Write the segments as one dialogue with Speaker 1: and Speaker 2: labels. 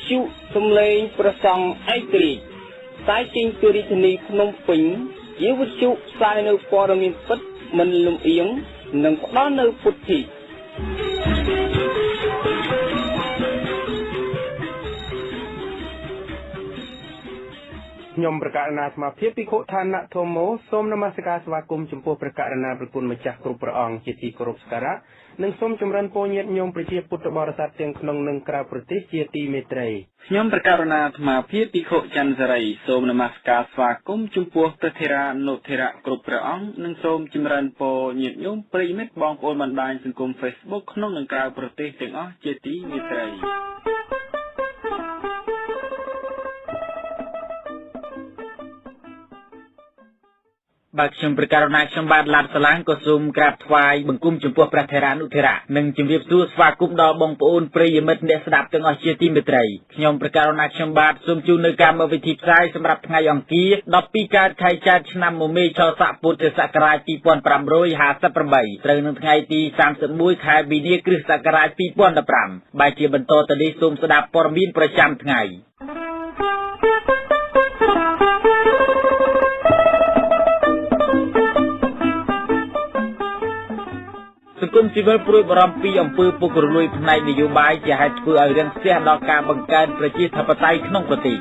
Speaker 1: Chu Sum Lane Prasong Aikri Sai Ching to the Tani Phnom Penh you would shoot sign of forum in foot Manlum Iong Nung Kono Putti ខ្ញុំប្រកាសណាសមាភិបភិក្ខុឋានៈធម្មសូមនមស្ការស្វាគមន៍ចំពោះព្រះករុណាប្រគុណម្ចាស់គ្រប់ព្រះអង្គជាទីគោរពសក្ការៈនិងសូមចម្រើនពរញាតិញោមប្រជាពុទ្ធបរិស័ទទាំងក្នុងនិងក្រៅប្រទេសជាទីមេត្រីខ្ញុំព្រះករុណាអាត្មាភិបភិក្ខុច័ន្ទសេរីសូមនមស្ការស្វាគមន៍ចំពោះព្រះថេរានុថេរៈគ្រប់ព្រះអង្គនិងសូមចម្រើនពរញាតិញោមប្រិយមិត្តបងប្អូនបណ្ដាញសង្គម Facebook ក្នុងនិងក្រៅប្រទេសទាំងអស់ជាទីមេត្រី បាទខ្ញុំប្រកាសណាខ្ញុំបាទឡាត់សាឡាងក៏សូមក្រាបថ្វាយបង្គំចំពោះព្រះថេរានុថេរៈនិងជម្រាបសួរស្វាគមន៍ដល់បងប្អូនប្រិយមិត្តអ្នកស្ដាប់ទាំងអស់ជាទីមេត្រីខ្ញុំប្រកាសណាខ្ញុំបាទសូមជូននៅកម្មវិធីផ្សាយសម្រាប់ថ្ងៃអង្គារ 12 កើតខែចែកឆ្នាំមមេឆស័កពុទ្ធសករាជ 2558 ត្រូវនៅថ្ងៃទី 31 ខែមីនា គ្រិស្តសករាជ 2015 បាទជាបន្តទៅនេះសូមស្ដាប់ព័ត៌មានប្រចាំថ្ងៃ សង្គមស៊ីវិលព្រួយបារម្ភពីអំពើពុករលួយផ្នែកនយោបាយជាហេតុធ្វើឲ្យរាំងស្ទះដល់ការបង្កើនប្រជាធិបតេយ្យក្នុងប្រទេស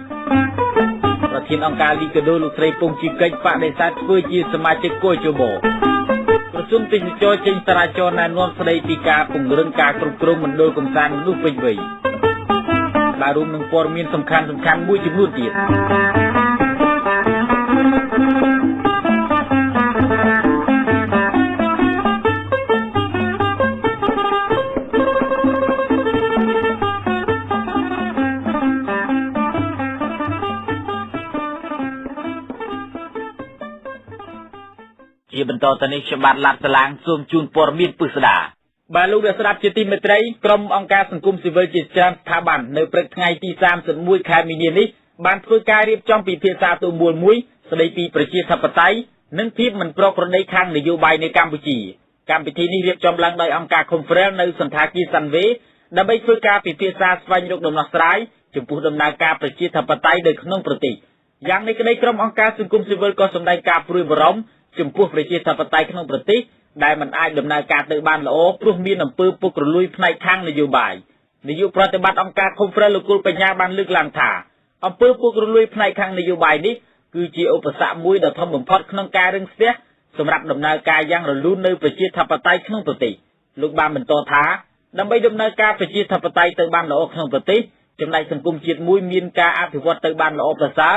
Speaker 1: ប្រធានអង្គការលីកាដូលោកស្រីពងជីកិច្ចបដិសេធធ្វើជាសមាជិកគយជបក្រសួងទេសចរចេញចរាចរណ៍ណែនាំស្ដីពីការពង្រឹងការគ្រប់គ្រងមណ្ឌលកំសាន្តមនុស្សពេញវ័យបាទរួមនឹងព័ត៌មានសំខាន់មួយចំនួនទៀត ជាបន្តទៅនេះខ្ញុំបាទឡាត់សាឡាងសូមជូនព័ត៌មានពិស្ដាបាទលោកអ្នកស្ដាប់ជាទីមេត្រីក្រុមអង្គការសង្គមស៊ីវិលជាច្រើនស្ថាប័ននៅព្រឹកថ្ងៃទី 31 ខែមីនានេះបានធ្វើការរៀបចំពិភាក្សាទូមួយស្ដីពីប្រជាធិបតេយ្យនិងភាពមិនប្រក្រតីខាងនយោបាយនៅកម្ពុជាកម្មវិធីនេះរៀបចំឡើងដោយអង្គការ Conference នៅសន្តាគារ Sunway ដើម្បីធ្វើការពិភាក្សាស្វែងរកដំណោះស្រាយចំពោះដំណើរការប្រជាធិបតេយ្យនៅក្នុងប្រទេសយ៉ាងនេះក្តីក្រុមអង្គការសង្គមស៊ីវិលក៏សម្ដែងការព្រួយបារម្ភ ចំពោះប្រជាធិបតេយ្យក្នុងប្រទេសដែលមិនអាចដំណើរការទៅបានល្អព្រោះមានអំពើពុករលួយផ្នែកខាងនយោបាយនាយកប្រតិបត្តិអង្គការ Conference លោកគុលបញ្ញាបានលើកឡើងថាអំពើពុករលួយផ្នែកខាងនយោបាយនេះគឺជាឧបសគ្គមួយដ៏ធំបំផុតក្នុងការរឹងស្ទះសម្រាប់ដំណើរការយ៉ាងរលូននៅប្រជាធិបតេយ្យក្នុងប្រទេសលោកបានបន្តថាដើម្បីដំណើរការប្រជាធិបតេយ្យទៅបានល្អក្នុងប្រទេសចំណែកសង្គមជាតិមួយមានការអភិវឌ្ឍទៅបានល្អប្រសើរ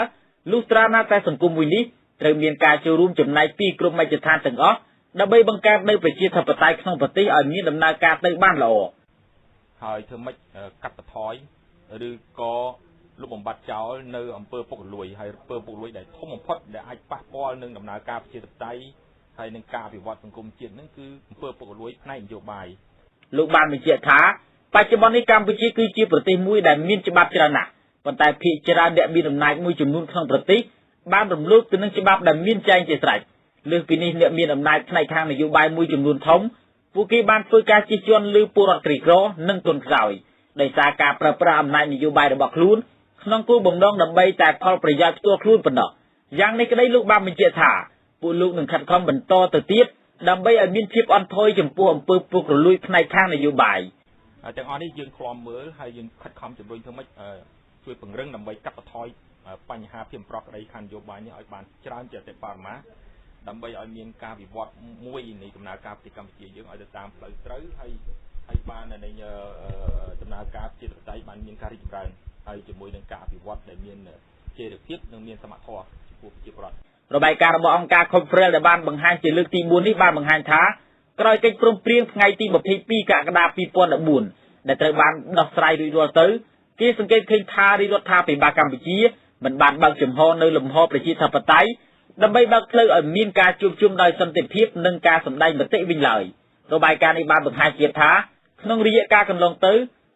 Speaker 1: លុះត្រាណាតែសង្គមមួយនេះ ត្រូវមានការចូលរួមចំណែកពីគ្រប់មជ្ឈដ្ឋានទាំងអស់ដើម្បីបង្កើតនៅប្រជាធិបតេយ្យក្នុងប្រទេសឲ្យមានដំណើរការទៅបានល្អហើយធ្វើម៉េចកាត់បន្ថយឬក៏លុបបំបាត់ចោលនៅអំពើពុករលួយហើយអំពើពុករលួយដែលធំបំផុតដែលអាចប៉ះពាល់នឹងដំណើរការប្រជាធិបតេយ្យហើយនឹងការអភិវឌ្ឍសង្គមជាតិនឹងគឺអំពើពុករលួយផ្នែកនយោបាយលោកបានបញ្ជាក់ថាបច្ចុប្បន្ននេះកម្ពុជាគឺជាប្រទេសមួយដែលមានច្បាប់ច្រើនណាស់ប៉ុន្តែភាគច្រើនអ្នកមានអំណាចមួយចំនួនក្នុងប្រទេស បានរំលោភទៅនឹងច្បាប់ដែលមានចែងជាស្រេចលើសពីនេះអ្នកមានអំណាចផ្នែកខាងនយោបាយមួយចំនួនធំពួកគេបានធ្វើការជិះជាន់លើពលរដ្ឋក្រីក្រនិងទុនខ្សោយដោយសារការប្រើប្រាស់អំណាចនយោបាយរបស់ខ្លួនក្នុងគោលបំណងដើម្បីតែផលប្រយោជន៍ផ្ទាល់ខ្លួនប៉ុណ្ណោះយ៉ាងនេះក្តីលោកបានបញ្ជាក់ថាពួកលោកនឹងខិតខំបន្តទៅទៀតដើម្បីឲ្យមានភាពអន់ថយចំពោះអំពើពុករលួយផ្នែកខាងនយោបាយទាំងអស់នេះយើងឃ្លាំមើលហើយយើងខិតខំជំរុញធ្វើម៉េចជួយពង្រឹងដើម្បីកាត់បន្ថយ បញ្ហាភាពប្រក្រតីខាងនយោបាយនេះឲ្យបានច្រើនជាអតិបរមាដើម្បីឲ្យមានការវិវត្តមួយនៃដំណើរការប្រទេសកម្ពុជាយើងឲ្យទៅតាមផ្លូវត្រូវហើយបាននៅដំណើរការប្រជាធិបតេយ្យបានមានការរីកចម្រើនហើយជាមួយនឹងការអភិវឌ្ឍដែលមានជារភាពនិងមានសមត្ថភាពចំពោះប្រជាពលរដ្ឋរបាយការណ៍របស់អង្គការ Conference ដែលបានបង្ហាញជាលើកទី 4 នេះបានបង្ហាញថាក្រោយកិច្ចព្រមព្រៀងថ្ងៃទី 22 កក្កដា 2014 ដែលត្រូវបានដោះស្រាយរួចរាល់ទៅគេសង្កេតឃើញថារាជរដ្ឋាភិបាលកម្ពុជា មិនបានបើកចំហនៅលំហប្រជាធិបតេយ្យដើម្បីបើកផ្លូវឲ្យមានការជួបជុំដោយសន្តិភាពនិងការសម្ដែងមតិវិញឡើយរបាយការណ៍នេះបានបង្ហាញទៀតថាក្នុងរយៈកាលកន្លងទៅ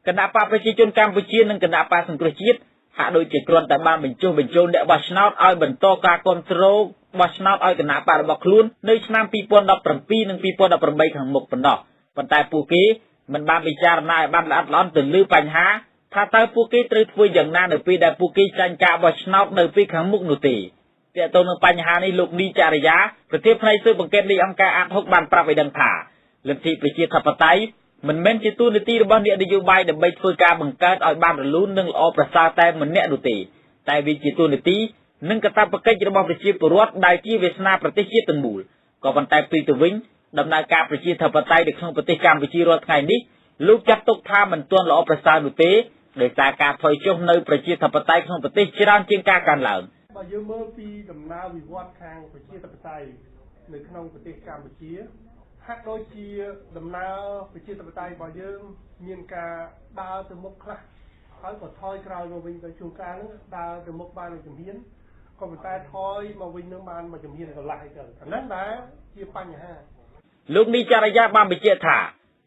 Speaker 1: គណៈបកប្រជាជនកម្ពុជានិងគណៈបកសង្គ្រោះជាតិហាក់ដូចជាគ្រាន់តែបានបញ្ចុះបញ្ចូលអ្នកបោះឆ្នោតឲ្យបន្តការគ្រប់គ្រងបោះឆ្នោតឲ្យគណៈបករបស់ខ្លួននៅឆ្នាំ 2017 និង 2018 ខាងមុខប៉ុណ្ណោះប៉ុន្តែពួកគេមិនបានពិចារណាឲ្យបានល្អិតល្អន់ទៅលើបញ្ហា ថាតើពួកគេត្រូវធ្វើយ៉ាងណានៅពេលដែលពួកគេចាញ់ការបោះឆ្នោតនៅពេលខាងមុខនោះទេទាក់ទងនឹងបញ្ហានេះលោកនីចរិយាប្រធានផ្នែកស៊ើបអង្កេតនៃអង្គការអាត6បានប្រាប់ឲ្យដឹងថាលទ្ធិប្រជាធិបតេយ្យមិនមែនជាទូនាទីរបស់អ្នកនយោបាយដើម្បីធ្វើការបង្កើតឲ្យបានរលូននិងល្អប្រសើរតែម្នាក់នោះទេតែវាជាទូនាទីនិងកាតព្វកិច្ចរបស់ប្រជាពលរដ្ឋដែលជាវាសនាប្រទេសជាតិទាំងមូលក៏ប៉ុន្តែផ្ទុយទៅវិញដំណើរការប្រជាធិបតេយ្យនៅក្នុងប្រទេសកម្ពុជារាល់ថ្ងៃនេះលោកចាត់ទុកថាមិនទាន់ល្អប្រសើរនោះទេដោយសារការថយចុះនៅប្រជាធិបតេយ្យក្នុងប្រទេសច្រើនជាងការកើនឡើង
Speaker 2: បើយើងមើលពីដំណើរវិវត្តខាងប្រជាធិបតេយ្យនៅក្នុងប្រទេសកម្ពុជាហាក់ដូចជាដំណើរប្រជាធិបតេយ្យរបស់យើងមានការដើរទៅមុខខ្លះហើយក៏ថយក្រោយមកវិញទៅជួនកាលហ្នឹងដើរទៅមុខបានមួយជំហានក៏ប៉ុន្តែថយមកវិញនឹងបានមួយជំហានកន្លះអីទៅអាហ្នឹងដែរជាបញ្ហា
Speaker 1: លោកនីចរិយាបានបញ្ជាក់ថា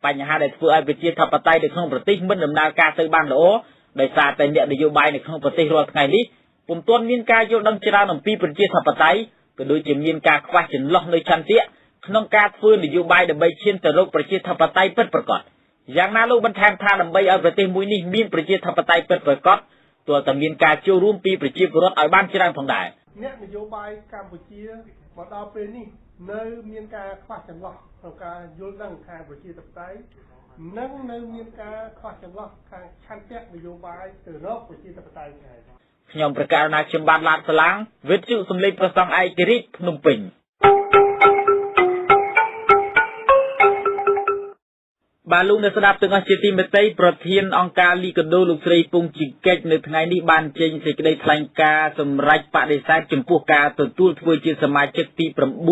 Speaker 1: បញ្ហាដែលធ្វើឲ្យប្រជាធិបតេយ្យនៅក្នុងប្រទេសមិនដំណើរការទៅបានល្អដោយសារតែអ្នកនយោបាយនៅក្នុងប្រទេសរាល់ថ្ងៃនេះពុំទាន់មានការយល់ដឹងច្រើនអំពីប្រជាធិបតេយ្យក៏ដូចជាមានការខ្វះចន្លោះនៃឆន្ទៈក្នុងការធ្វើនយោបាយដើម្បីឈានទៅរកប្រជាធិបតេយ្យពិតប្រាកដយ៉ាងណាលោកបន្ថែមថាដើម្បីឲ្យប្រទេសមួយនេះមានប្រជាធិបតេយ្យពិតប្រាកដទោះតែមានការចូលរួមពីប្រជាពលរដ្ឋឲ្យបានច្រើនផងដែរ
Speaker 2: អ្នកនយោបាយកម្ពុជាមកដល់ពេលនេះនៅមានការខ្វះចន្លោះក្នុងការយល់ដឹងខាងប្រជាធិបតេយ្យនិងនៅមានការខ្វះចន្លោះខាងឆន្ទៈនយោបាយទៅរកប្រជាធិបតេយ្យដែរ
Speaker 1: ខ្ញុំប្រកាសណាខ្ញុំបានឡាតសាឡាងវិទ្យុសំឡេងប្រសង់ឯករាជ្យភ្នំពេញបាទលោកអ្នកស្ដាប់ទាំងអស់ជាទីមេត្រីប្រធានអង្គការលីកាដូលោកស្រីពងជីកិច្ចនៅថ្ងៃនេះបានចេញសេចក្តីថ្លែងការណ៍សម្រេចបដិសេធចំពោះការទទួលធ្វើជាសមាជិកទី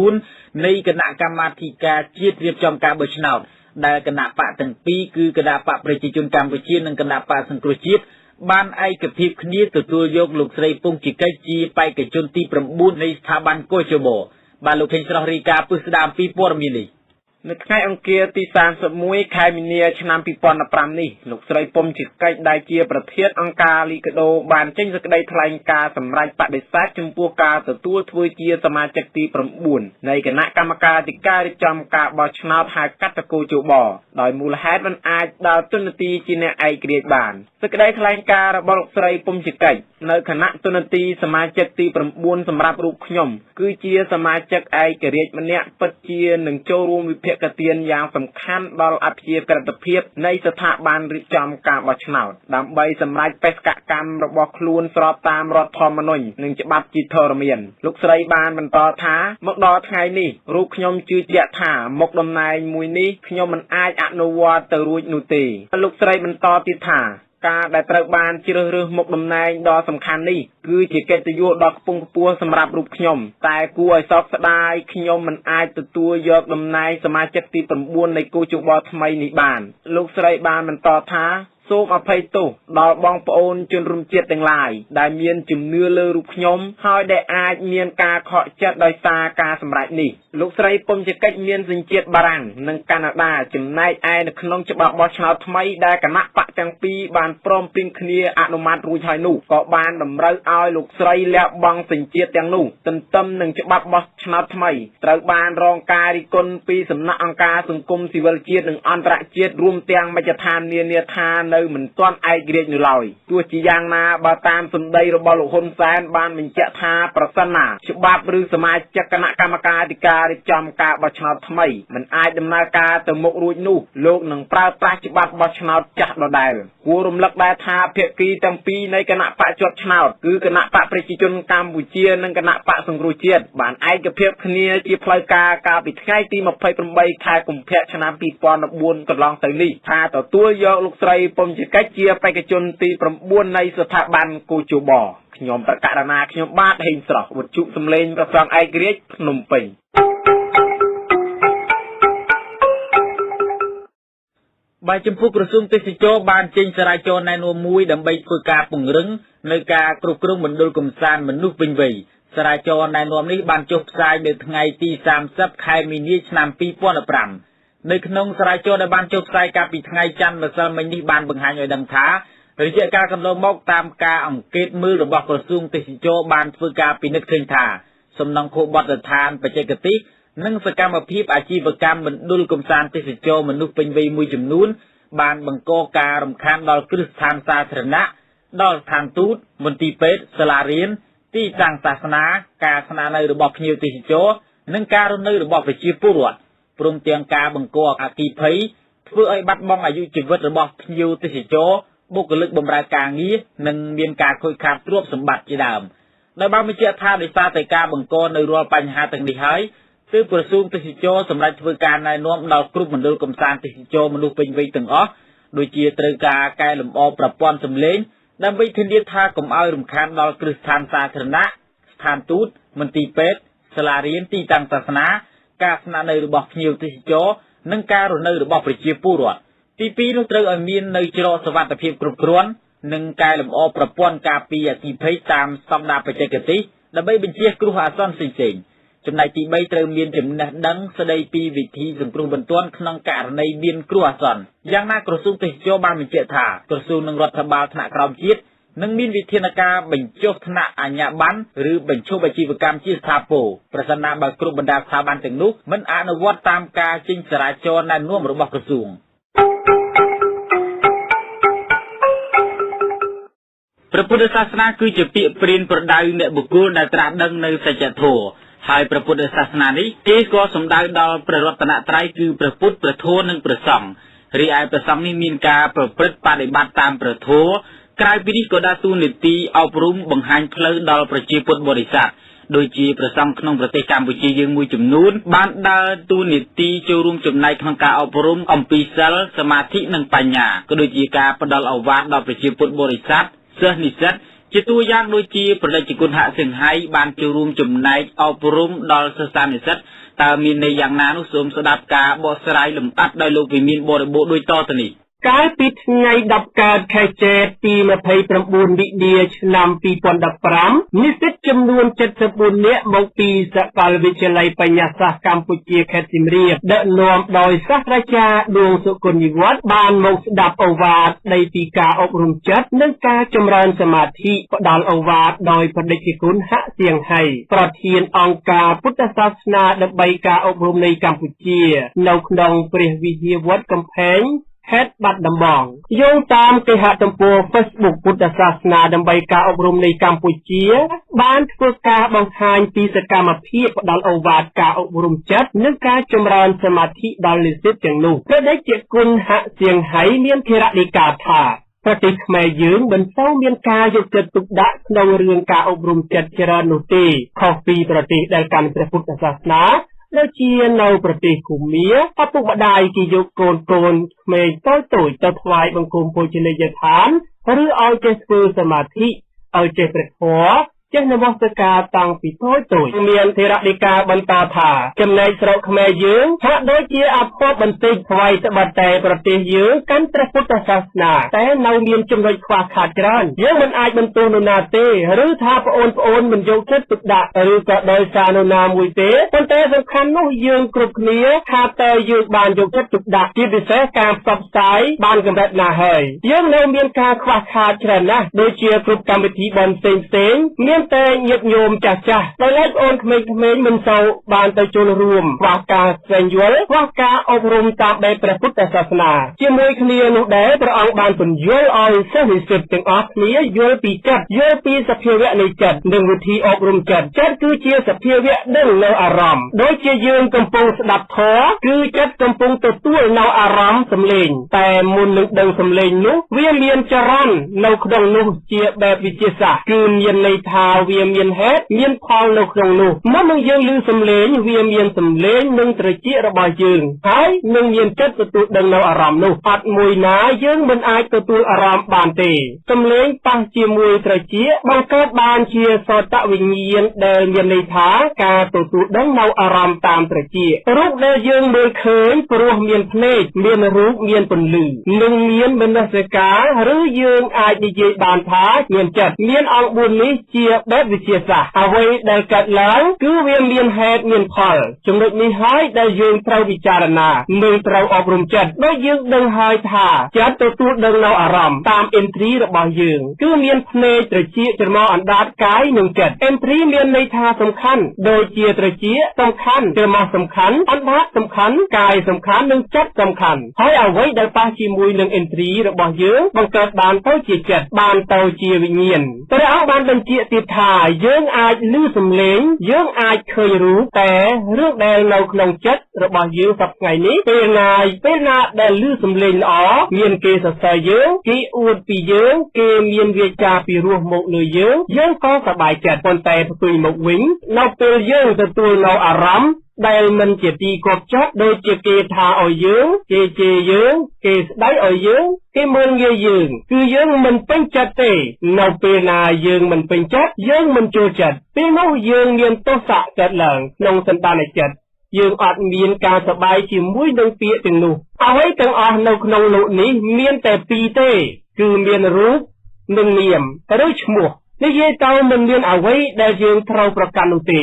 Speaker 1: 9នៃគណៈកម្មាធិការជាតិរៀបចំការបោះឆ្នោតដែលគណៈបកទាំងពីរគឺគណៈបកប្រជាជនកម្ពុជានិងគណៈបកសង្គ្រោះជាតិបានឯកភាពគ្នាទទួលយកលោកស្រីពងជីកិច្ចជាបេក្ខជនទី9នៃស្ថាប័នកោជបបាទលោកខេងស្រស់រាយការណ៍ពីស្ដាមពីព័ត៌មាននេះ
Speaker 3: នៅថ្ងៃអង្គារទី31ខែមីនាឆ្នាំ2015នេះលោកស្រីពំជីកិច្ចដែលជាប្រធានអង្គការលីកាដូបានចេញសេចក្តីថ្លែងការណ៍សម្រេចបដិសេធចំពោះការទទួលធ្វើជាសមាជិកទី9នៃគណៈកម្មការធិការរៀបចំការបោះឆ្នោតហៅកាត់តកោជបដោយមូលហេតុមិនអាចដើរតួនាទីជាអ្នកឯករាជ្យបានសេចក្តីថ្លែងការណ៍របស់លោកស្រីពំជីកិច្ចនៅគណៈតួនាទីសមាជិកទី9សម្រាប់រូបខ្ញុំគឺជាសមាជិកឯករាជ្យម្នាក់ពិតជានឹងចូលរួមវិភាគទានយ៉ាងសំខាន់ដល់អភិក្រិតភាពនៃស្ថាប័នរៀបចំការបោះឆ្នោតដើម្បីសម្រេចបេសកកម្មរបស់ខ្លួនស្របតាមរដ្ឋធម្មនុញ្ញនិងច្បាប់ជាធរមានលោកស្រីបានបន្តថាមកដល់ថ្ងៃនេះរូបខ្ញុំជឿជាក់ថាមុខតំណែងមួយនេះខ្ញុំមិនអាចអនុវត្តទៅរួចនោះទេលោកស្រីបន្តទៀតថាការដែលត្រូវបានជ្រើសរើសមុខតំណែងដ៏សំខាន់នេះគឺជាកិត្តិយសដ៏ខ្ពង់ខ្ពស់សម្រាប់រូបខ្ញុំតែគួរឲ្យសោកស្ដាយខ្ញុំមិនអាចទទួលយកតំណែងសមាជិកទី9នៃគូជបថ្មីនេះបានលោកស្រីបានបន្តថាសូមអភ័យទោសដល់បងប្អូនជនរួមជាតិទាំងឡាយដែលមានជំនឿលើរូបខ្ញុំហើយដែលអាចមានការខកចិត្តដោយសារការសម្រេចនេះលោកស្រីពំជីកិច្ចមានសញ្ជាតិបារាំងនិងកាណាដាចំណែកឯនៅក្នុងច្បាប់បោះឆ្នោតថ្មីដែលគណៈបកទាំងពីរបានព្រមព្រៀងគ្នាអនុម័តរួចហើយនោះក៏បានតម្រូវឲ្យលោកស្រីលះបង់សញ្ជាតិទាំងនោះទន្ទឹមនឹងច្បាប់បោះឆ្នោតថ្មីត្រូវបានរងការរិះគន់ពីសំណាក់អង្គការសង្គមស៊ីវិលជាតិនិងអន្តរជាតិរួមទាំងមជ្ឈដ្ឋាននានាថានៅមិនទាន់ឯករាជ្យនៅឡើយទោះជាយ៉ាងណាបើតាមសម្ដីរបស់លោកហ៊ុនសែនបានបញ្ជាក់ថាប្រសិនណាច្បាប់ឬសមាជិកគណៈកម្មការធិការរៀបចំការបោះឆ្នោតថ្មីមិនអាចដំណើរការទៅមុខរួចនោះលោកនឹងប្រើប្រាស់ច្បាប់បោះឆ្នោតចាស់ដដែលគួររំលឹកដែរថាភាគីទាំងពីរនៃគណៈបកជាប់ឆ្នោតគឺគណៈបកប្រជាជនកម្ពុជានិងគណៈបកសង្គ្រោះជាតិបានឯកភាពគ្នាជាផ្លូវការកាលពីថ្ងៃទី28ខែកុម្ភៈឆ្នាំ2014កន្លងទៅនេះថាទទួលយកលោកស្រីពំជីកិច្ចជាបេក្ខជនទី9នៃស្ថាប័នគូជបខ្ញុំប្រកាសណាខ្ញុំបាទហេងស្រស់វត្ថុសំឡេងប្រសងឯករាជ្យភ្នំពេញ
Speaker 1: បាទចំពោះក្រសួងទេសចរបានចេញចរាចរណ៍ណែនាំមួយដើម្បីធ្វើការពង្រឹងនៅការគ្រប់គ្រងមណ្ឌលកំសាន្តមនុស្សពេញវ័យចរាចរណ៍ណែនាំនេះបានចុះផ្សាយនៅថ្ងៃទី30ខែមីនាឆ្នាំ2015នៅក្នុងចរាចរណ៍ដែលបានចុះផ្សាយកាលពីថ្ងៃច័ន្ទម្សិលមិញនេះបានបង្ហាញឲ្យដឹងថារយៈកាលកន្លងមកតាមការអង្កេតមើលរបស់ក្រសួងទេសចរបានធ្វើការពិនិត្យឃើញថាសំណង់ខួបបទដ្ឋានបច្ចេកទេសនិងសកម្មភាពអាជីវកម្មមណ្ឌលកំសាន្តទេសចរមនុស្សពេញវ័យមួយចំនួន បានបង្កការរំខានដល់គ្រឹះស្ថានសាធារណៈដល់ស្ថានទូតមន្ទីរពេទ្យសាលារៀនទីតាំងសាសនាការស្នាក់នៅរបស់ភ្ញៀវទេសចរនិងការរស់នៅរបស់ប្រជាពលរដ្ឋព្រមទាំងការបង្កអគ្គិភ័យធ្វើឲ្យបាត់បង់អាយុជីវិតរបស់ភ្ញៀវទេសចរបុគ្គលិកបម្រើការងារនិងមានការខូចខាតទ្រព្យសម្បត្តិជាដើមដោយបានបញ្ជាក់ថាដោយសារតែការបង្កនៅរាល់បញ្ហាទាំងនេះហើយទើបក្រសួងទេសចរសម្រាប់ធ្វើការណែនាំដល់គ្រប់មណ្ឌលកំសាន្តទេសចរមនុស្សពេញវ័យទាំងអស់ដូចជាត្រូវការកែលម្អប្រព័ន្ធសំឡេងដើម្បីធានាថាកុំឲ្យរំខានដល់គ្រឹះស្ថានសាធារណៈស្ថានទូតមន្ទីរពេទ្យសាលារៀនទីតាំងសាសនាការស្នាក់នៅរបស់ភ្ញៀវទេសចរនិងការរស់នៅរបស់ប្រជាពលរដ្ឋទី2នោះត្រូវឲ្យមាននៅច្រកសុវត្ថិភាពគ្រប់គ្រាន់និងកែលម្អប្រព័ន្ធការពារអគ្គិភ័យតាមស្តង់ដារបច្ចេកទេសដើម្បីបញ្ជៀសគ្រោះអាសន្នផ្សេងៗចំណែកទី3ត្រូវមានចំណេះដឹងស្ដីពីវិធីសង្គ្រោះបន្ទាន់ក្នុងករណីមានគ្រោះអាសន្នយ៉ាងណាក្រសួងទេសចរបានបញ្ជាក់ថាក្រសួងនិងរដ្ឋបាលថ្នាក់ក្រោមជាតិនឹងមានវិធានការបញ្ចុះថ្នាក់អាជ្ញាប័ណ្ណឬបញ្ឈប់អាជីវកម្មជាស្ថាពរប្រសិនណាបើគ្រប់បណ្ដាស្ថាប័នទាំងនោះមិនអនុវត្តតាមការចេញចរាចរណ៍ណែនាំរបស់ក្រសួងព្រះពុទ្ធសាសនាគឺជាពាក្យព្រានប្រដៅអ្នកបុគ្គលដែលត្រាស់ដឹងនៅសច្ចធម៌ហើយព្រះពុទ្ធសាសនានេះគេក៏សំដៅដល់ព្រះរតនត្រ័យគឺព្រះពុទ្ធព្រះធម៌និងព្រះសង្ឃរីឯព្រះសង្ឃនេះមានការប្រព្រឹត្តបដិបត្តិតាមព្រះធម៌ក្រៅពីនេះក៏ដើរតួនាទីអប់រំបង្ហាញផ្លូវដល់ប្រជាពុទ្ធបរិស័ទដូចជាព្រះសង្ឃក្នុងប្រទេសកម្ពុជាយើងមួយចំនួនបានដើរតួនាទីចូលរួមចំណែកក្នុងការអប់រំអំពីសិលសមាធិនិងបញ្ញាក៏ដូចជាការផ្ដល់ឱវាទដល់ប្រជាពុទ្ធបរិស័ទសិស្សនិស្សិតជាតួយ៉ាងដូចជាប្រតិជនហសិង្ហៃបានចូលរួមចំណែកអប់រំដល់សិស្សានុសិស្សតើមានន័យយ៉ាងណានោះសូមស្ដាប់ការបកស្រាយលម្អិតដោយលោកវិមានបរិបូរណ៍ដូចតទៅនេះ
Speaker 4: កាលពីថ្ងៃ10កើតខែចេតទី29វិនាឆ្នាំ2015និស្សិតចំនួន74នាក់មកពីសាកលវិទ្យាល័យបញ្ញាសាស្ត្រកម្ពុជាខេត្តសៀមរាបដឹកនាំដោយសាស្ត្រាចារ្យដួងសុគន្ធនិវត្តន៍បានមកស្ដាប់ឱវាទស្ដីពីការអប់រំចិត្តនិងការចម្រើនសមាធិផ្ដល់ឱវាទដោយព្រះតេជគុណហសៀងហៃប្រធានអង្គការពុទ្ធសាសនាដើម្បីការអប់រំនៃកម្ពុជានៅក្នុងព្រះវិហារវត្តកំផែងខេត្តបាត់ដំបងយោងតាមគេហទំព័រ Facebook ពុទ្ធសាសនាដើម្បីការអប់រំនៃកម្ពុជាបានធ្វើការបង្ហាញពីសកម្មភាពផ្ដល់ឱវាទការអប់រំចិត្តនិងការចម្រើនសមាធិដល់និស្សិតទាំងនោះព្រះតេជគុណហសៀងហៃមានធរណីកាថាប្រទេសខ្មែរយើងមិនសូវមានការយកចិត្តទុកដាក់ក្នុងរឿងការអប់រំចិត្តច្រើននោះទេខុសពីប្រទេសដែលកាន់ព្រះពុទ្ធសាសនាដូចជានៅប្រទេសភូមាឪពុកម្ដាយគេយកកូនក្មេងតូចទៅថ្វាយបង្គំភោជនីយដ្ឋានឬឲ្យចេះធ្វើសមាធិឲ្យចេះព្រះធម៌ចេះនមស្ការតាំងពីតូចមានធរណីកាបន្តថាចំណែកស្រុកខ្មែរយើងហាក់ដូចជាអភ័ព្វបន្តិចថ្វាយត្បិតតែប្រទេសយើងកាន់ព្រះពុទ្ធសាសនាតែនៅមានចំណុចខ្វះខាតច្រើនយើងមិនអាចបន្ទោសនរណាទេឬថាប្អូនមិនយកចិត្តទុកដាក់ឬក៏ដោយសារនរណាមួយទេប៉ុន្តែសំខាន់នោះយើងគ្រប់គ្នាថាតើយើងបានយកចិត្តទុកដាក់ជាពិសេសការផ្សព្វផ្សាយបានកម្រិតណាហើយយើងនៅមានការខ្វះខាតច្រើនណាស់ដូចជាគ្រប់កម្មវិធីបន់ផ្សេងមានតែញាតិញោមចាស់ដោយឡែកប្អូនក្មេងៗមិនសូវបានទៅចូលរួមខ្វះការស្វែងយល់ខ្វះការអប់រំតាមបែបព្រះពុទ្ធសាសនាជាមួយគ្នានោះដែរព្រះអង្គបានពន្យល់ឲ្យសិស្សនិស្សិតទាំងអស់គ្នាយល់ពីចិត្តយល់ពីសភាវៈនៃចិត្តនិងវិធីអប់រំចិត្តគឺជាសភាវៈដឹងនៅអារម្មណ៍ដូចជាយើងកំពុងស្ដាប់ធម៌គឺចិត្តកំពុងទទួលនៅអារម្មណ៍សំឡេងតែមុននឹងដឹងសំឡេងនោះវាមានចរន្តនៅក្នុងនោះជាបែបវិទ្យាសាស្ត្រគឺមានន័យថាវាមានហេតុមានផលនៅក្នុងនោះមុននឹងយើងឮសំឡេងវាមានសំឡេងនិងត្រចៀករបស់យើងហើយនឹងមានចិត្តទទួលដឹងនៅអារម្មណ៍នោះអត់មួយណាយើងមិនអាចទទួលអារម្មណ៍បានទេសំឡេងប៉ះជាមួយត្រចៀកបង្កើតបានជាសោតវិញ្ញាណដែលមានន័យថាការទទួលដឹងនៅអារម្មណ៍តាមត្រចៀករូបដែលយើងមើលឃើញព្រោះមានភ្នែកមានរូបមានពន្លឺនិងមានមនសិការឬយើងអាចនិយាយបានថាមានចិត្តមានអង្គ4នេះជា បែបវិទ្យាសាស្ត្រអ្វីដែលកើតឡើងគឺវាមានហេតុមានផលចំណុចនេះហើយដែលយើងត្រូវពិចារណានិងត្រូវអប់រំចិត្តដោយយើងដឹងហើយថាចិត្តទទួលដឹងនៅអារម្មណ៍តាមអិនទ្រីរបស់យើងគឺមានភ្នែកត្រចៀកច្រមុះអណ្ដាតកាយនិងចិត្តអិនទ្រីមានន័យថាសំខាន់ដូចជាត្រចៀកសំខាន់ច្រមុះសំខាន់អណ្ដាតសំខាន់កាយសំខាន់និងចិត្តសំខាន់ហើយអ្វីដែលប៉ះជាមួយនឹងអិនទ្រីរបស់យើងបង្កើតបានទៅជាចិត្តបានទៅជាវិញ្ញាណព្រះអង្គបានបញ្ជាក់ទៀតថាយើងអាចឮសំឡេងយើងអាចឃើញរូបតែរឿងដែលនៅក្នុងចិត្តរបស់យើងសប្តាហ៍ថ្ងៃនេះពេលណាដែលឮសំឡេងល្អមានគេសរសើរយើងគេអួតពីយើងគេមានវាចាពីរោះមកលើយើងក៏សប្បាយចិត្តប៉ុន្តែផ្ទុយមកវិញនៅពេលយើងទទួលនៅអារម្មណ៍ដែលមិនជាទីគាប់ចិត្តដូចជាគេថាឲ្យយើងគេជេរយើងគេស្ដីឲ្យយើងគេមើលងាយយើងគឺយើងមិនពេញចិត្តទេនៅពេលណាយើងមិនពេញចិត្តយើងមិនចូលចិត្តពេលនោះយើងមានទោសៈកើតឡើងក្នុងសន្តានចិត្តយើងអត់មានការសប្បាយជាមួយនឹងពាក្យទាំងនោះអ្វីទាំងអស់នៅក្នុងលោកនេះមានតែពីរទេគឺមានរូបនិងនាមឬឈ្មោះនិយាយទៅមិនមានអ្វីដែលយើងត្រូវប្រកាន់នោះទេ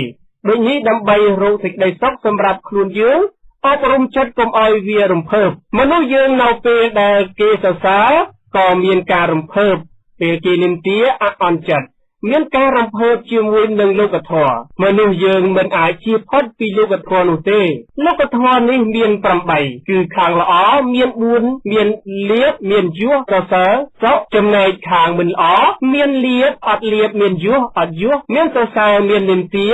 Speaker 4: ដូចនេះដើម្បីរកសេចក្តីសុខសម្រាប់ខ្លួនយើងអប់រំចិត្តកុំឲ្យវារំភើបមនុស្សយើងនៅពេលដែលគេសរសើរក៏មានការរំភើបពេលគេនិន្ទាអអន់ចិត្តមានការរំភើបជាមួយនឹងលោកធម៌មនុស្សយើងមិនអាចជៀសផុតពីលោកធម៌នោះទេលោកធម៌នេះមាន8គឺខាងល្អមាន4មានលៀបមានយសសរសើរសុខចំណែកខាងមិនល្អមានលៀបអត់លៀបមានយសអត់យសមានសរសើរមាននិន្ទា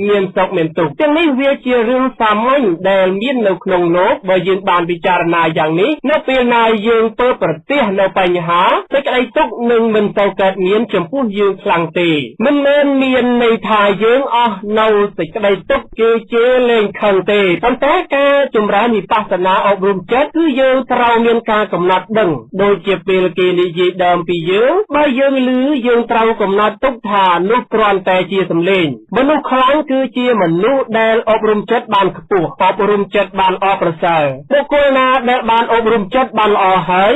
Speaker 4: មានសុខមានទុក្ខទាំងនេះវាជារឿងសាមញ្ញដែលមាននៅក្នុងលោកបើយើងបានពិចារណាយ៉ាងនេះនៅពេលណាយើងទៅប្រទះនៅបញ្ហាសេចក្តីទុក្ខនឹងមិនទៅកើតមានចំពោះយើងខ្លាំងទេមិនមែនមានន័យថាយើងអស់នៅសេចក្តីទុក្ខគេជេរលែងខឹងទេប៉ុន្តែការចម្រើនវិបស្សនាអប់រំចិត្តគឺយើងត្រូវមានការកំណត់ដឹងដូចជាពេលគេនិយាយដើមពីយើងបើយើងឮយើងត្រូវកំណត់ទុកថានោះគ្រាន់តែជាសម្លេងមនុស្សខ្លាំងគឺជាមនុស្សដែលអប់រំចិត្តបានខ្ពស់អប់រំចិត្តបានអប្រសើរបុគ្គលណាដែលបានអប់រំចិត្តបានល្អហើយ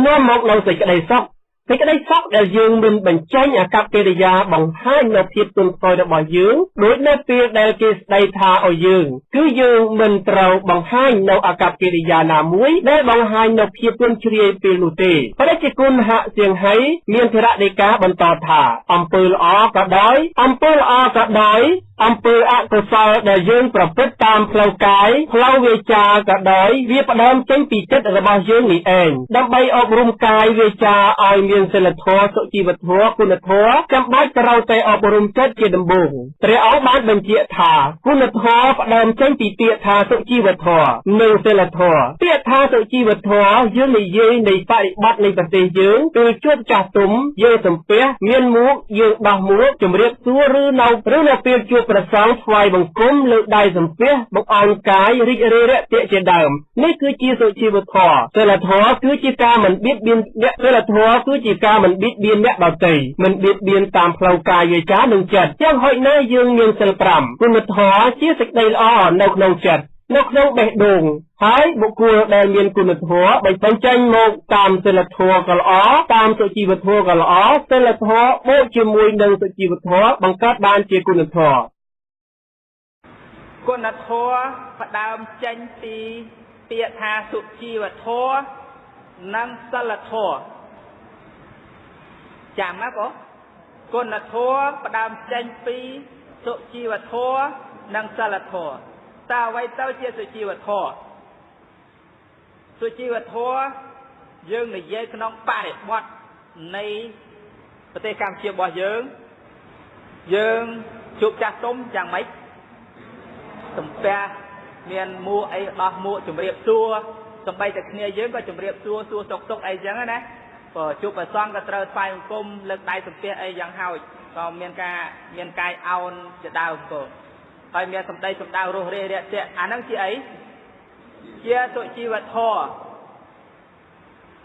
Speaker 4: នាំមកនៅសេចក្តីសុខសេចក្តីសុខដែលយើងមិនបញ្ចេញអាកប្បកិរិយាបង្ហាញនៅភាពទន់ខ្សោយរបស់យើងដូចនៅពេលដែលគេស្ដីថាឲ្យយើងគឺយើងមិនត្រូវបង្ហាញនៅអាកប្បកិរិយាណាមួយដែលបង្ហាញនៅភាពទន់ជ្រាយពេលនោះទេព្រះជាគុណហសៀងហៃមានធរណីកាបន្តថាអំពើល្អក៏ដោយអំពើល្អក៏ដោយអំពើអកុសលដែលយើងប្រព្រឹត្តតាមផ្លូវកាយផ្លូវវាចាក៏ដោយវាផ្ដើមចេញពីចិត្តរបស់យើងនេះឯងដើម្បីអប់រំកាយវាចាឲ្យមានសិលធម៌សុជីវធម៌គុណធម៌ចាំបាច់ត្រូវតែអប់រំចិត្តជាដំបូងព្រះអង្គបានបញ្ជាក់ថាគុណធម៌ផ្ដើមចេញពីពាក្យថាសុជីវធម៌និងសិលធម៌ពាក្យថាសុជីវធម៌យើងនិយាយនៃបរិបត្តិនៃប្រទេសយើងពេលជួបចាស់ទុំយើងសំពះមានមួកយើងដោះមួកជម្រាបសួរឬនៅពេលជួបព្រះសង្ឃថ្វាយបង្គំលើកដៃសំពះបង្អោនកាយរីករាយរាក់ទាក់ជាដើមនេះគឺជាសុជីវធម៌សិលធម៌គឺជាការមិនបៀតបៀនអ្នកសិលធម៌គឺជាការមិនបៀតបៀនអ្នកដទៃមិនបៀតបៀនតាមផ្លូវកាយវាចានិងចិត្តយ៉ាងហោចណាស់យើងមានសិល5គុណធម៌ជាសេចក្តីល្អនៅក្នុងចិត្តនៅក្នុងបេះដូងហើយបុគ្គលដែលមានគុណធម៌បញ្ចេញមកតាមសិលធម៌ក៏ល្អតាមសុជីវធម៌ក៏ល្អសិលធម៌បូកជាមួយនឹងសុជីវធម៌បង្កើតបានជាគុណធម៌
Speaker 1: គុណធម៌ផ្ដើមចេញពីពាក្យថាសុជីវធម៌និងសិលធម៌ចាំណាបងគុណធម៌ផ្ដើមចេញពីសុជីវធម៌និងសិលធម៌តើអ្វីទៅជាសុជីវធម៌សុជីវធម៌យើងនិយាយក្នុងបរិបទនៃប្រទេសកម្ពុជារបស់យើងជួបចាស់ទុំយ៉ាងម៉េចសំពះមានមួកអីដោះមួកជំរាបសួរសំបីតែគ្នាយើងក៏ជំរាបសួរសុកអីចឹងណាក៏ជួបព្រះសង្ឃក៏ត្រូវថ្វាយបង្គំលើកដៃសំពះអីយ៉ាងហោចក៏មានកាយអោនជាដើមក៏ហើយមានសម្ដីសម្ដៅរស់រាយរាក់ទាក់អាហ្នឹងជាអីជាសុជីវធម៌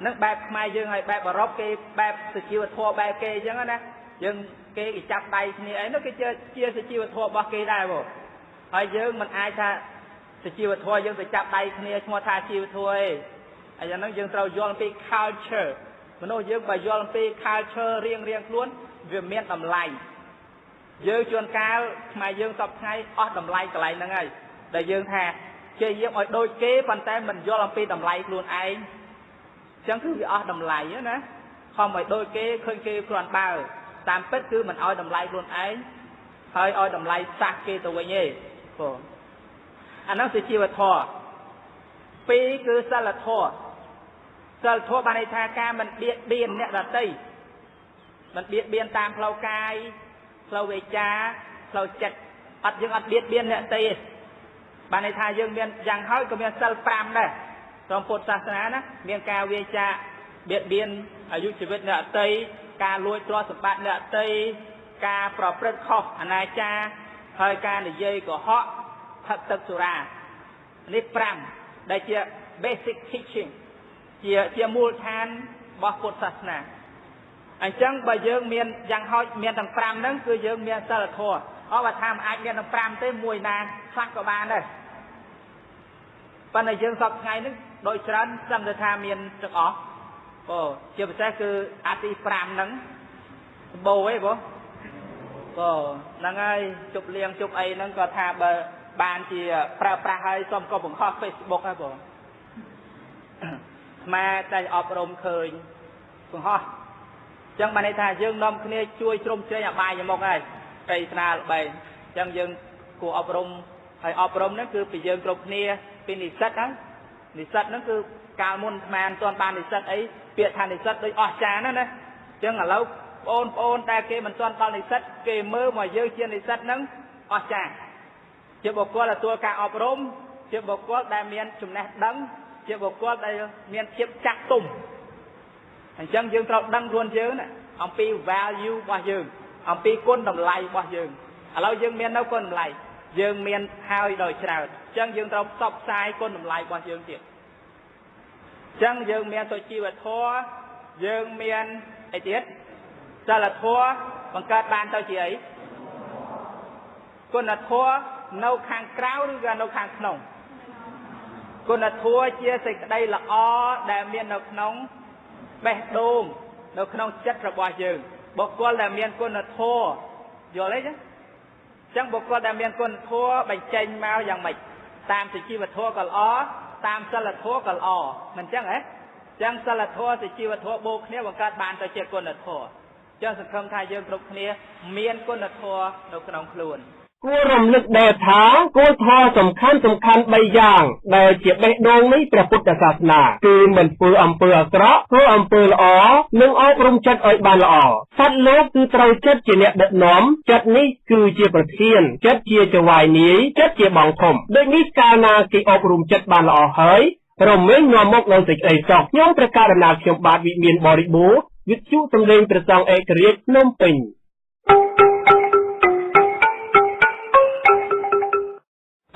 Speaker 1: នឹងបែបខ្មែរយើងហើយបែបអឺរ៉ុបគេបែបសុជីវធម៌បែបគេចឹងណាយើងគេចាប់ដៃគ្នាអីនោះគេជាសុជីវធម៌របស់គេដែរបងហើយយើងមិនអាចថាសុជីវធម៌យើងទៅចាប់ដៃគ្នាឈ្មោះថាជីវធម៌ឯងហើយយ៉ាងហ្នឹងយើងត្រូវយល់ពី culture មនុស្សយើងបើយល់ពី culture រៀងខ្លួនវាមានតម្លៃ យើងជួនកាលខ្មែរយើងសពថ្ងៃអស់តម្លៃកន្លែងហ្នឹងហើយដែលយើងថាជាយើងឲ្យដូចគេប៉ុន្តែមិនយល់អំពីតម្លៃខ្លួនឯងអញ្ចឹងគឺវាអស់តម្លៃណាខំឲ្យដូចគេឃើញគេគ្រាន់បើតាមពិតគឺមិនឲ្យតម្លៃខ្លួនឯងហើយឲ្យតម្លៃសាសគេទៅវិញទេបងអានោះជាជីវធម៌ពីរគឺសិលធម៌សិលធម៌បានន័យថាការមិនបៀតបៀនអ្នកដទៃមិនបៀតបៀនតាមផ្លូវកាយផ្លូវវាចាផ្លូវចិត្តអត់យើងអត់បៀតបៀនអ្នកដទៃទេបានន័យថាយើងមានយ៉ាងហើយក៏មានសិល5ដែរក្នុងពុទ្ធសាសនាណាមានការវាចាបៀតបៀនអាយុជីវិតអ្នកដទៃការលួចទ្រព្យសម្បត្តិអ្នកដទៃការប្រព្រឹត្តខុសអនាចារហើយការនិយាយកុហកផឹកទឹកសុរានេះ5ដែលជា basic teaching ជាមូលដ្ឋានរបស់ពុទ្ធសាសនាអញ្ចឹងបើយើងមានយ៉ាងហោចមានទាំង5ហ្នឹងគឺយើងមានសិលធម៌អត់ថាមិនអាចមានទាំង5ទេមួយណាខ្លះក៏បានដែរប៉ុន្តែយើងសពថ្ងៃនេះដោយច្រើនសឹងទៅថាមានទាំងអស់អូជាពិសេសគឺអាទី5ហ្នឹងសម្បូរហីបងហ្នឹងហើយជប់លៀងជប់អីហ្នឹងក៏ថាបើបានជាប្រើប្រាស់ហើយសុំក៏បង្ហោះ Facebook ហើយបងខ្មែរតែអប់រំឃើញបង្ហោះអញ្ចឹងបានន័យថាយើងនាំគ្នាជួយជ្រោមជ្រែងអបាយមកហើយពេលស្នាលបែងអញ្ចឹងយើងគួរអប់រំហើយអប់រំហ្នឹងគឺពីយើងគ្រប់គ្នាពីនិស្សិតហ្នឹងនិស្សិតហ្នឹងគឺកាលមុនខ្មែរមិនទាន់បាននិស្សិតអីពាក្យថានិស្សិតដូចអស្ចារ្យណាអញ្ចឹងឥឡូវបងប្អូនតែគេមិនទាន់ដល់និស្សិតគេមើលមកយើងជានិស្សិតហ្នឹងអស្ចារ្យជាបុគ្គលទទួលការអប់រំជាបុគ្គលដែលមានចំណេះដឹងជាបុគ្គលដែលមានភាពចាស់ទុំអញ្ចឹងយើងត្រូវដឹងខ្លួនយើងណាអំពី value របស់យើងអំពីគុណតម្លៃរបស់យើងឥឡូវយើងមាននៅគុណតម្លៃយើងមានហើយដោយច្រើនអញ្ចឹងយើងត្រូវផ្សព្វផ្សាយគុណតម្លៃរបស់យើងទៀតអញ្ចឹងយើងមានសុជីវធម៌យើងមានអីទៀតសិលធម៌បង្កើតបានទៅជាអីគុណធម៌នៅខាងក្រៅឬក៏នៅខាងក្នុងគុណធម៌ជាសេចក្តីល្អដែលមាននៅក្នុងបេះដូងនៅក្នុងចិត្តរបស់យើងបុគ្គលដែលមានគុណធម៌យល់ទេចឹងអញ្ចឹងបុគ្គលដែលមានគុណធម៌បញ្ចេញមកយ៉ាងម៉េចតាមសុជីវធម៌ក៏ល្អតាមសិលធម៌ក៏ល្អមិនអញ្ចឹងហ៎អញ្ចឹងសិលធម៌សុជីវធម៌បូកគ្នាបង្កើតបានទៅជាគុណធម៌អញ្ចឹងសង្ឃឹមថាយើងគ្រប់គ្នាមានគុណធម៌នៅក្នុងខ្លួន
Speaker 4: គួររំលឹកដែរថាគោលធម៌សំខាន់3យ៉ាងដែលជាបេះដូងនៃព្រះពុទ្ធសាសនាគឺមិនធ្វើអំពើអាក្រក់ធ្វើអំពើល្អនិងអប់រំចិត្តឲ្យបានល្អសត្វលោកគឺត្រូវចិត្តជាអ្នកដឹកនាំចិត្តនេះគឺជាប្រធានចិត្តជាចវាយនាយចិត្តជាបងធំដូចនេះកាលណាគេអប់រំចិត្តបានល្អហើយរមែងនាំមកនៅសេចក្តីសុខខ្ញុំប្រកាសដំណើរខ្ញុំបាទវិមានបរិបូរណ៍វិទ្យុសំឡេងព្រះសង្ឃឯករាជ្យភ្នំពេញ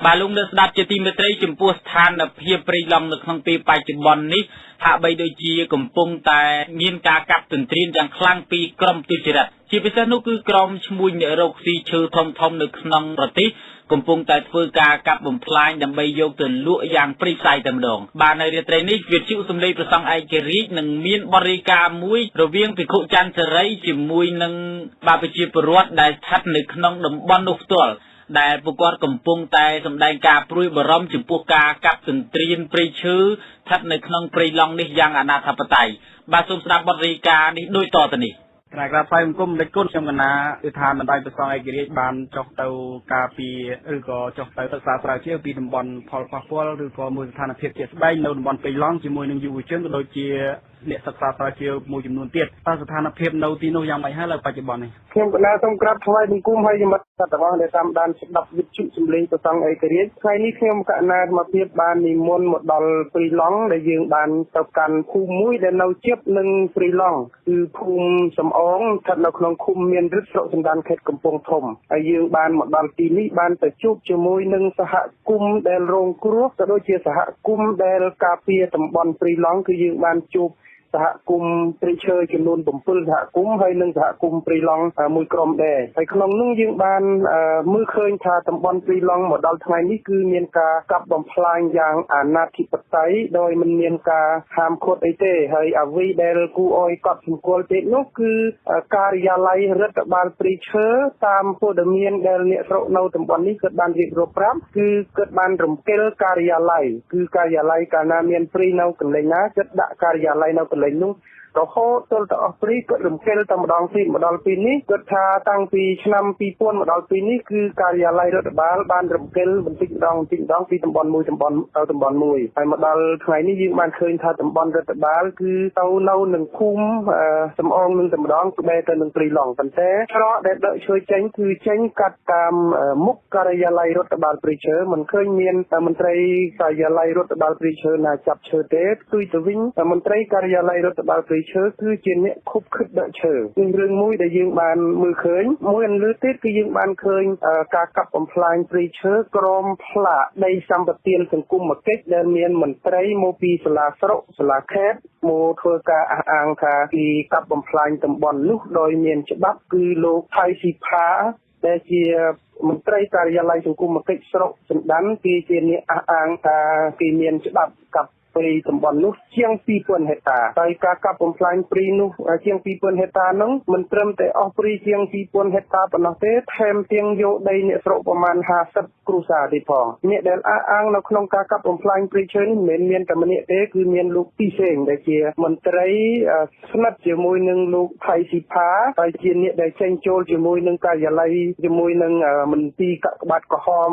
Speaker 1: បាទលោកនៅស្ដាប់ជាទីមេត្រីចំពោះស្ថានភាពព្រៃឡង់នៅក្នុងពេលបច្ចុប្បន្ននេះហាក់បីដូចជាកំពុងតែមានការកាប់ទន្ទ្រានយ៉ាងខ្លាំងពីក្រុមទុច្ចរិតជាពិសេសនោះគឺក្រុមឈ្មួញអ្នករកស៊ីឈើធំៗនៅក្នុងប្រទេសកំពុងតែធ្វើការកាប់បំផ្លាញដើម្បីយកទៅលក់យ៉ាងព្រៃផ្សៃតែម្ដងបាទនៅរាត្រីនេះវិទ្យុសំឡេងព្រះសង្ឃឯករាជ្យនឹងមានបរិយាកាសមួយរវាងភិក្ខុច័ន្ទសេរីជាមួយនឹងបាទប្រជាពលរដ្ឋដែលស្ថិតនៅក្នុងតំបន់នោះផ្ទាល់ដែលពួកគាត់កំពុងតែសម្ដែងការព្រួយបារម្ភចំពោះការកាប់ទន្ទ្រានព្រៃឈើស្ថិតនៅក្នុងព្រៃឡង់នេះយ៉ាងអនាធិបតេយ្យបាទសូមស្ដាប់បទរាយការណ៍នេះដូចតទៅនេះ
Speaker 3: គណៈក្រាបថ្លែងបង្គំលេចគុណខ្ញុំកណាគឺថាបណ្ដាញព្រះសង្ឃឯករាជ្យបានចុះទៅការពីឬក៏ចុះទៅសិក្សាស្រាវជ្រាវពីតំបន់ផលប៉ះពាល់ឬក៏មួយស្ថានភាពជាក់ស្ដែងនៅតំបន់ព្រៃឡង់ជាមួយនឹងយុវជនក៏ដូចជាអ្នកសិក្សាស្រាវជ្រាវមួយចំនួនទៀតតើស្ថានភាពនៅទីនោះយ៉ាងម៉េចហើយលើបច្ចុប្បន្ននេះ
Speaker 2: ខ្ញុំកណាសូមក្រាបថ្វាយបង្គំហើយយមត្តរបស់ដែលតាមដានស្ដាប់វិទ្យុសំឡេងព្រះសង្ឃឯករាជ្យថ្ងៃនេះខ្ញុំកណាអាត្មាភាពបាននិមន្តមកដល់ព្រៃឡង់ដែលយើងបានទៅកាន់ភូមិមួយដែលនៅជិតនឹងព្រៃឡង់គឺភូមិសំអងស្ថិតនៅក្នុងឃុំមានរិទ្ធស្រុកសណ្ដានខេត្តកំពង់ធំហើយយើងបានមកដល់ទីនេះបានទៅជួបជាមួយនឹងសហគមន៍ដែលរងគ្រោះក៏ដូចជាសហគមន៍ដែលការពារតំបន់ព្រៃឡង់គឺយើងបានជួប
Speaker 5: សហគមន៍ព្រៃឈើចំនួន7សហគមន៍ហើយនិងសហគមន៍ព្រៃឡង់មួយក្រុមដែរហើយក្នុងនោះយើងបានមើលឃើញថាតំបន់ព្រៃឡង់មកដល់ថ្ងៃនេះគឺមានការកាប់បំផ្លាញយ៉ាងអាណត្តិបត័យដោយមិនមានការហាមឃាត់អីទេហើយអ្វីដែលគួរឲ្យកត់សម្គាល់ទៀតនោះគឺការិយាល័យរដ្ឋបាលព្រៃឈើតាមព័ត៌មានដែលអ្នកស្រុកនៅតំបន់នេះគាត់បានរៀបរាប់ប្រាប់គឺគាត់បានរំកិលការិយាល័យគឺការិយាល័យកាលណាមានព្រៃនៅកន្លែងណាគាត់ដាក់ការិយាល័យនៅកន្លែងនោះរហូតដល់ទៅអស់ព្រៃគាត់រំកិលតែម្ដងទៀតមកដល់ពេលនេះគាត់ថាតាំងពីឆ្នាំ2000មកដល់ពេលនេះគឺការិយាល័យរដ្ឋបាលបានរំកិលបន្តិចម្ដងពីតំបន់មួយតំបន់ទៅតំបន់មួយហើយមកដល់ថ្ងៃនេះយើងបានឃើញថាតំបន់រដ្ឋបាលគឺទៅនៅនឹងភូមិសំអងនឹងតែម្ដងក្បែរទៅនឹងព្រៃឡង់ប៉ុន្តែច្រកដែលដកឈើចេញគឺចេញកាត់តាមមុខការិយាល័យរដ្ឋបាលព្រៃឈើមិនឃើញមានមន្ត្រីការិយាល័យរដ្ឋបាលព្រៃឈើណាចាប់ឈើទេផ្ទុយទៅវិញមន្ត្រីការិយាល័យរដ្ឋបាលព្រៃឈើគឺជាអ្នកខុបខិតដាក់ឈើគឺរឿងមួយដែលយើងបានមើលឃើញមួយអន្លើទៀតគឺយើងបានឃើញការកាប់បំផ្លាញព្រៃឈើក្រមផ្លាកដីសម្បទានសង្គមគិច្ចដែលមានមន្ត្រីមកពីសាលាស្រុកសាលាខេត្តមកធ្វើការអះអាងថាពីកាប់បំផ្លាញតំបន់នោះដោយមានច្បាប់គឺលោកថៃស៊ីផាដែលជាមន្ត្រីការិយាល័យសង្គមគិច្ចស្រុកសណ្ដានគឺជាអ្នកអះអាងថាគេមានច្បាប់កាប់ព្រៃតំបន់នោះជាង 2000 ហិកតាហើយការកាប់បំផ្លាញព្រៃនោះជាង 2000 ហិកតានោះមិនត្រឹមតែអស់ព្រៃជាង 2000 ហិកតាប៉ុណ្ណោះទេថែមទាំងយកដីអ្នកស្រុកប្រមាណ50គ្រួសារទៀតផងអ្នកដែលអះអាងនៅក្នុងការកាប់បំផ្លាញព្រៃឈើនេះមិនមែនមានតែម្នាក់ទេគឺមានលោកទីសេងដែលជាមន្ត្រីស្និទ្ធជាមួយនឹងលោកថៃស៊ីផាហើយជាអ្នកដែលចេញចូលជាមួយនឹងការិយាល័យជាមួយនឹងមន្ទីរកាកបាទក្រហម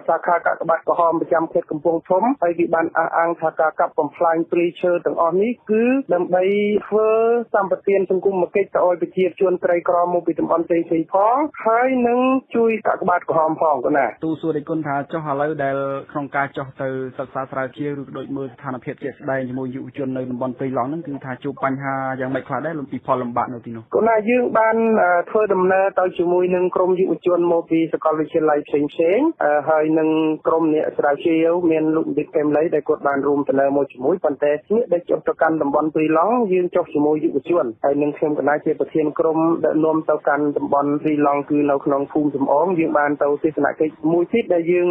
Speaker 5: សាខាកាកបាទក្រហមប្រចាំខេត្តកំពង់ធំហើយគេបានអះអាងថាការកាប់បំផ្លាញព្រៃឈើទាំងអស់នេះគឺដើម្បីធ្វើសម្បទានសង្គមគិច្ចទៅឲ្យប្រជាជនក្រីក្រមកពីតំបន់ផ្សេងៗផងហើយនឹងជួយកាកបាទក្រហមផងក៏ណា
Speaker 6: ទូសួរឯគុណថាចុះឥឡូវដែលក្នុងការចុះទៅសិក្សាស្រាវជ្រាវឬដូចមើលស្ថានភាពជាក់ស្ដែងជាមួយយុវជននៅតំបន់ព្រៃឡង់ហ្នឹងគឺថាជួបបញ្ហាយ៉ាងម៉េចខ្លះដែរពីផលលំបាកនៅទីនោះ
Speaker 5: ក៏ណាយើងបានធ្វើដំណើរទៅជាមួយនឹងក្រុមយុវជនមកពីសាកលវិទ្យាល័យផ្សេងៗហើយនឹងក្រុមអ្នកស្រាវជ្រាវមានលោកបណ្ឌិតកែមលីដែលគាត់បានរួមដំណើរមកជាមួយប៉ុន្តែនេះដែលចុះទៅកាន់តំបន់ព្រៃឡង់យើងចុះជាមួយយុវជនហើយនឹងខ្ញុំកណាជាប្រធានក្រុមដឹកនាំទៅកាន់តំបន់ព្រៃឡង់គឺនៅក្នុងភូមិសំអងយើងបានទៅទស្សនកិច្ចមួយទៀតដែលយើង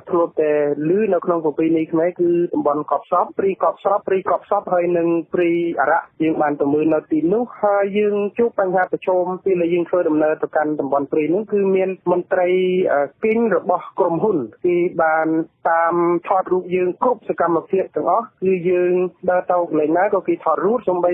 Speaker 5: ធ្លាប់តែឮនៅក្នុងប្រពៃណីខ្មែរគឺតំបន់កប់សពព្រៃកប់សពហើយនឹងព្រៃអារ៉ាក់យើងបានទៅមើលនៅទីនោះហើយយើងជួបបញ្ហាប្រឈមពេលដែលយើងធ្វើដំណើរទៅកាន់តំបន់ព្រៃនោះគឺមានមន្ត្រីគិញរបស់ក្រុមហ៊ុនគេបានតាមថតរូបយើងគ្រប់សកម្មភាពទាំងអស់គឺយើងដើរទៅកន្លែងណាក៏គេថតរូបសូម្បី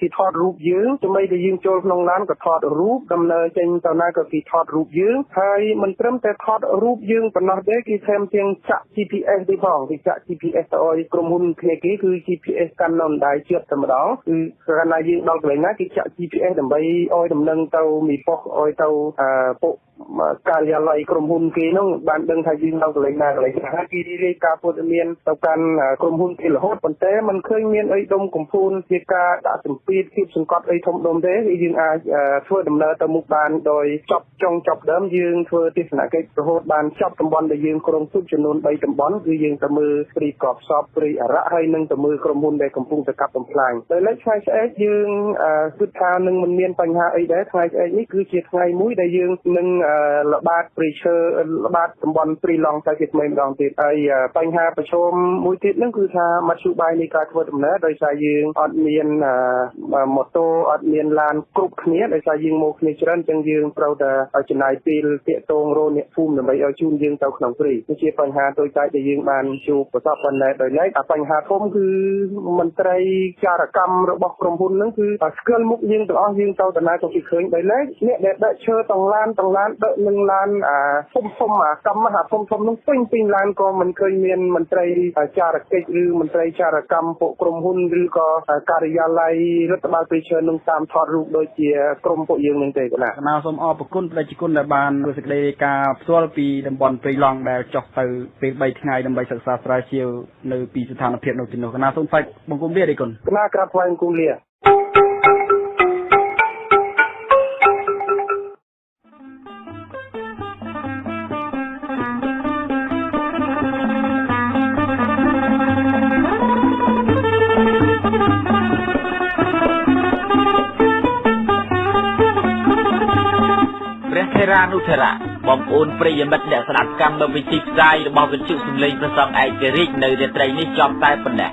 Speaker 5: គេថតរូបយើងសូម្បីតែយើងចូលក្នុងឡានក៏ថតរូបដំណើរចេញទៅណាក៏គេថតរូបយើងហើយមិនត្រឹមតែថតរូបយើងប៉ុណ្ណោះទេគេថែមទាំងចាក់ GPS ទៀតផងគេចាក់ GPS ទៅឲ្យក្រុមហ៊ុនគ្នាគេគឺ GPS កាន់នៅដៃជឿតែម្ដងគឺកាលណាយើងដល់កន្លែងណាគេចាក់ GPS ដើម្បីឲ្យដំណឹងទៅមីប៉ុសឲ្យទៅពួកការិយាល័យក្រុមហ៊ុនគេនោះបានដឹងថាយើងនៅកន្លែងណាហើយគេរាយការណ៍ព័ត៌មានទៅកាន់ក្រុមហ៊ុនគេរហូតប៉ុន្តែมันឃើញមានអីដុំកំភួនជាការដាក់សម្ពាធគៀបសង្កត់អីធំដុំទេយើងអាចធ្វើដំណើរទៅមុខបានដោយចប់ដើមយើងធ្វើទស្សនកិច្ចរហូតបានចប់តំបន់ដែលយើងក្រុងទុកចំនួន3តំបន់គឺយើងទៅមើលព្រៃកប់សពព្រៃអារ៉ាក់ហើយនឹងទៅមើលក្រុមហ៊ុនដែលកំពុងតែកាប់បំផ្លាញដោយឡែកថ្ងៃស្អែកយើងគិតថានឹងមិនមានបញ្ហាអីដែរថ្ងៃស្អែកនេះគឺជាថ្ងៃមួយដែលយើងនឹងល្បាតព្រៃឈើល្បាតតំបន់ព្រៃឡង់ទៅជាថ្មីម្ដងទៀតហើយបញ្ហាប្រឈមមួយទៀតហ្នឹងគឺថាមធ្យោបាយនៃការធ្វើដំណើរដោយសារយើងអត់មានម៉ូតូអត់មានឡានគ្រប់គ្នាដោយសារយើងមកគ្នាច្រើនអញ្ចឹងយើងត្រូវតែចំណាយពេលតាក់ទងរកអ្នកភូមិដើម្បីឲ្យជូនយើងទៅក្នុងព្រៃនេះជាបញ្ហាតូចតាចដែលយើងបានជួបប្រសពប៉ុន្តែដោយឡែកបញ្ហាធំគឺមន្ត្រីចារកម្មរបស់ក្រុមហ៊ុនហ្នឹងគឺស្គាល់មុខយើងទាំងអស់យើងទៅតាណាក៏គេឃើញដោយឡែកអ្នកដែលដឹកឈើតង់ឡានដឹកនឹងឡានធំកម្មធំនោះពេញឡានក៏មិនឃើញមានមន្ត្រីចារកិច្ចឬមន្ត្រីចារកម្មពួកក្រុមហ៊ុនឬក៏ការិយាល័យរដ្ឋបាលព្រៃឈើនឹងតាមថតរូបដូចជាក្រុមពួកយើងនឹងទេបាទ
Speaker 6: កណាសូមអរគុណប្រជាជនដែលបានធ្វើសេចក្តីរាយការណ៍ផ្ទាល់ពីតំបន់ព្រៃឡង់ដែលចុះទៅពេល3ថ្ងៃដើម្បីសិក្សាស្រាវជ្រាវនៅពីស្ថានភាពនៅទីនោះកណាសូមថ្លែងបង្គំលាទេគុណ
Speaker 5: កណាក្រាបថ្លែងបង្គំលា
Speaker 1: រានុធរៈបងប្អូនប្រិយមិត្តអ្នកស្ដាប់កម្មវិធីផ្សាយរបស់វិទ្យុសំឡេងព្រះសង្ឃឯករាជ្យនៅរាត្រីនេះចប់តែប៉ុណ្ណេះ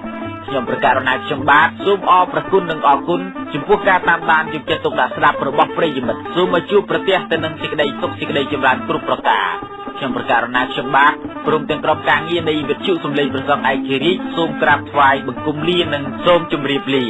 Speaker 1: ខ្ញុំប្រកាសណាខ្ញុំបាទសូមអរព្រគុណនិងអរគុណចំពោះការតាមដានយកចិត្តទុកដាក់ស្ដាប់របស់ប្រិយមិត្តសូមមកជួបប្រទះទៅនឹងសេចក្តីសុខសេចក្តីចម្រើនគ្រប់ប្រការខ្ញុំប្រកាសណាខ្ញុំបាទព្រមទាំងក្រុមការងារនៃវិទ្យុសំឡេងព្រះសង្ឃឯករាជ្យសូមក្រាបថ្វាយបង្គំលានិងសូមជម្រាបលា